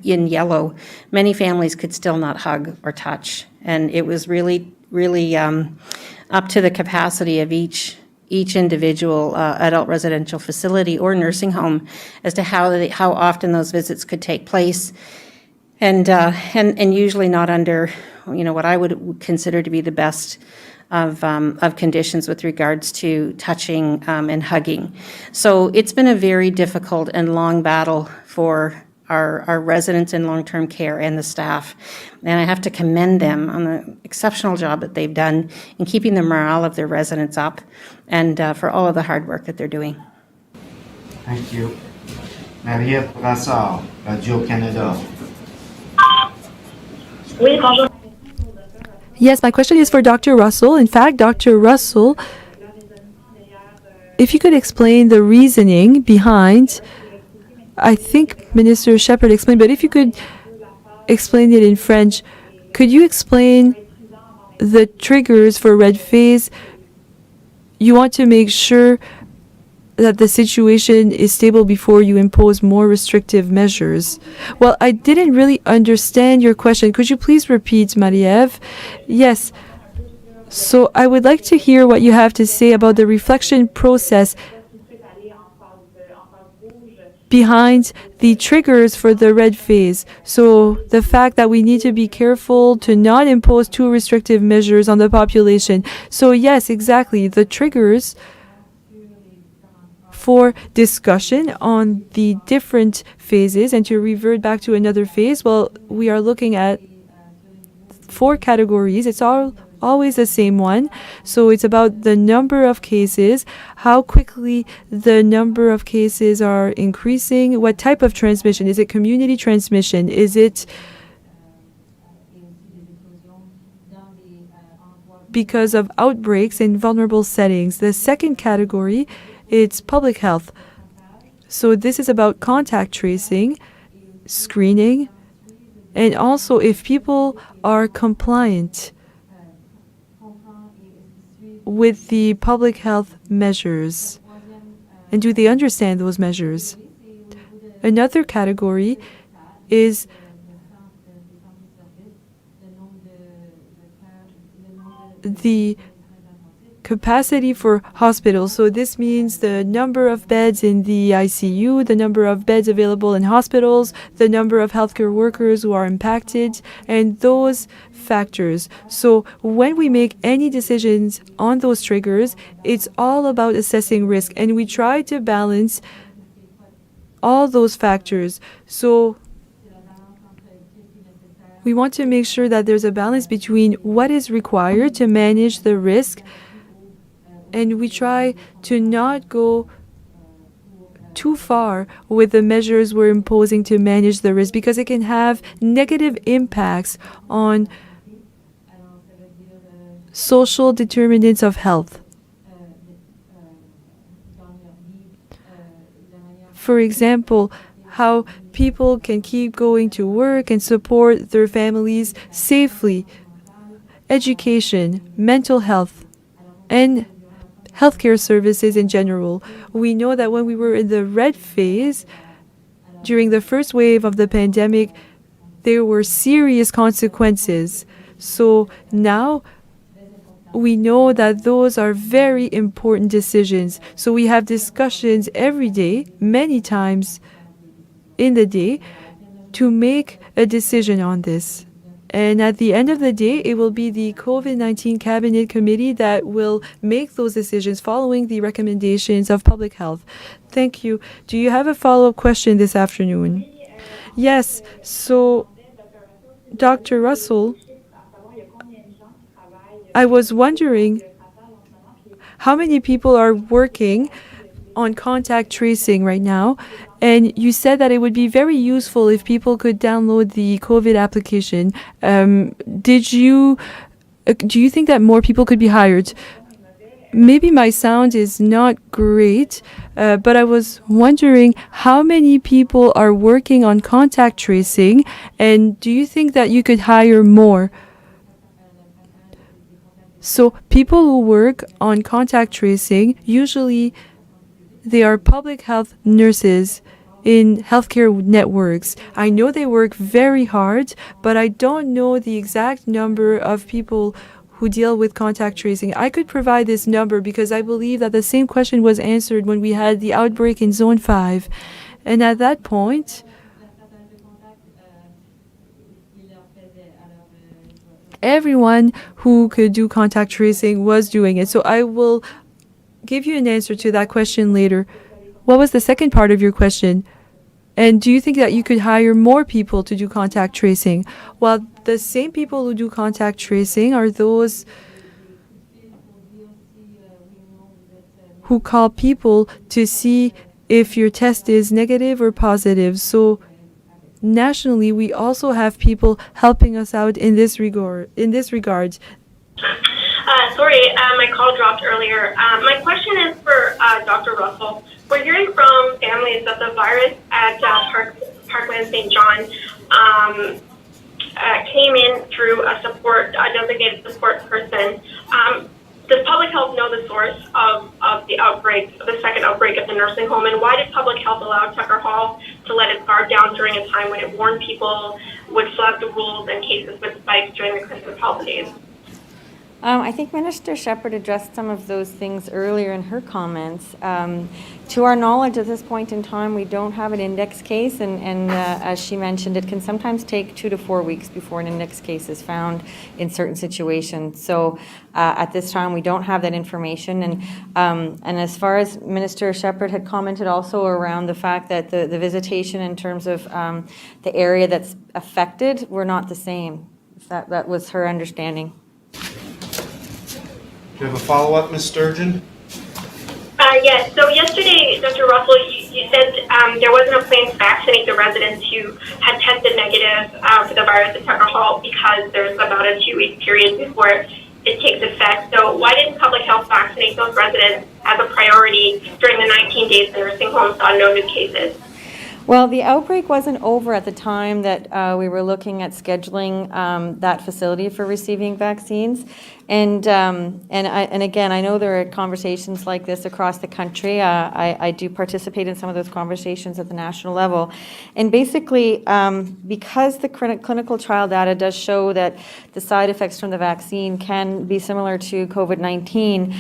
in yellow, many families could still not hug or touch. And it was really up to the capacity of each individual adult residential facility or nursing home as to how often those visits could take place, and usually not under what I would consider to be the best of conditions with regards to touching and hugging. So it's been a very difficult and long battle for our residents in long-term care and the staff. And I have to commend them on the exceptional job that they've done in keeping the morale of their residents up and for all of the hard work that they're doing. Thank you. Marie-Ève Brassard, Radio-Canada. Oui, bonjour. Yes, my question is for Dr. Russell. In fact, Dr. Russell, if you could explain the reasoning behind, I think Minister Shepherd explained, but if you could explain it in French, could you explain the triggers for red phase? You want to make sure that the situation is stable before you impose more restrictive measures. Well, I didn't really understand your question. Could you please repeat, Marie-Ève? Yes. So I would like to hear what you have to say about the reflection process behind the triggers for the red phase. So the fact that we need to be careful to not impose too restrictive measures on the population. So yes, exactly, the triggers for discussion on the different phases. And to revert back to another phase, well, we are looking at 4 categories. It's always the same one. So it's about the number of cases, how quickly the number of cases are increasing, what type of transmission. Is it community transmission? Is it because of outbreaks in vulnerable settings? The second category, it's public health. So this is about contact tracing, screening, and also if people are compliant with the public health measures, and do they understand those measures? Another category is the capacity for hospitals. So this means the number of beds in the ICU, the number of beds available in hospitals, the number of healthcare workers who are impacted, and those factors. So when we make any decisions on those triggers, it's all about assessing risk, and we try to balance all those factors. So we want to make sure that there's a balance between what is required to manage the risk, and we try to not go too far with the measures we're imposing to manage the risk, because it can have negative impacts on social determinants of health. For example, how people can keep going to work and support their families safely, education, mental health, and healthcare services in general. We know that when we were in the red phase, during the first wave of the pandemic, there were serious consequences. So now we know that those are very important decisions. So we have discussions every day, many times in the day, to make a decision on this. And at the end of the day, it will be the COVID-19 Cabinet Committee that will make those decisions following the recommendations of public health. Thank you. Do you have a follow-up question this afternoon? Yes. So, Dr. Russell, I was wondering how many people are working on contact tracing right now, and you said that it would be very useful if people could download the COVID application. Do you think that more people could be hired? Maybe my sound is not great, but I was wondering how many people are working on contact tracing, and do you think that you could hire more? So people who work on contact tracing, usually they are public health nurses in healthcare networks. I know they work very hard, but I don't know the exact number of people who deal with contact tracing. I could provide this number because I believe that the same question was answered when we had the outbreak in Zone 5. And at that point, everyone who could do contact tracing was doing it. So I will give you an answer to that question later. What was the second part of your question? And do you think that you could hire more people to do contact tracing? Well, the same people who do contact tracing are those who call people to see if your test is negative or positive. So nationally, we also have people helping us out in this regard. Sorry, my call dropped earlier. My question is for Dr. Russell. We're hearing from families that the virus at Parkland St. John came in through a designated support person. Does public health know the source of the outbreak, the second outbreak at the nursing home? And why did public health allow Tucker Hall to let its guard down during a time when it warned people would flood the rules and cases would spike during the Christmas holidays? I think Minister Shepherd addressed some of those things earlier in her comments. To our knowledge, at this point in time, we don't have an index case, and as she mentioned, it can sometimes take 2 to 4 weeks before an index case is found in certain situations. So at this time, we don't have that information. And as far as Minister Shepherd had commented also around the fact that the visitation in terms of the area that's affected were not the same. That was her understanding. Do you have a follow-up, Ms. Sturgeon? Yes. So yesterday, Dr. Russell, you said there wasn't a plan to vaccinate the residents who had tested negative for the virus at Tucker Hall because there's about a 2-week period before it takes effect. So why didn't public health vaccinate those residents as a priority during the 19 days the nursing home saw no new cases? Well, the outbreak wasn't over at the time that we were looking at scheduling that facility for receiving vaccines. And again, I know there are conversations like this across the country. I do participate in some of those conversations at the national level. And basically, because the clinical trial data does show that the side effects from the vaccine can be similar to COVID-19,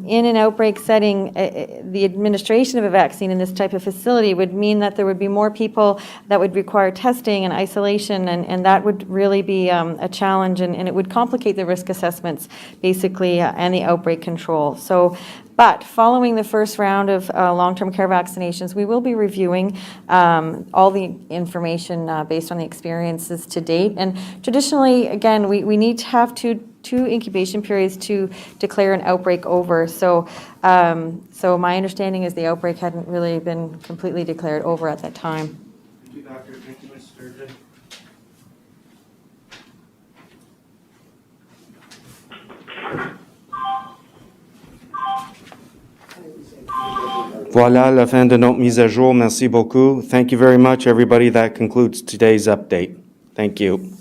in an outbreak setting, the administration of a vaccine in this type of facility would mean that there would be more people that would require testing and isolation, and that would really be a challenge, and it would complicate the risk assessments, basically, and the outbreak control. So, but following the first round of long-term care vaccinations, we will be reviewing all the information based on the experiences to date. And traditionally, again, we need to have two incubation periods to declare an outbreak over. So, so my understanding is the outbreak hadn't really been completely declared over at that time. Thank you, Doctor. Thank you, Ms. Sturgeon. Voilà la fin de notre mise à jour. Merci beaucoup. Thank you very much, everybody. That concludes today's update. Thank you.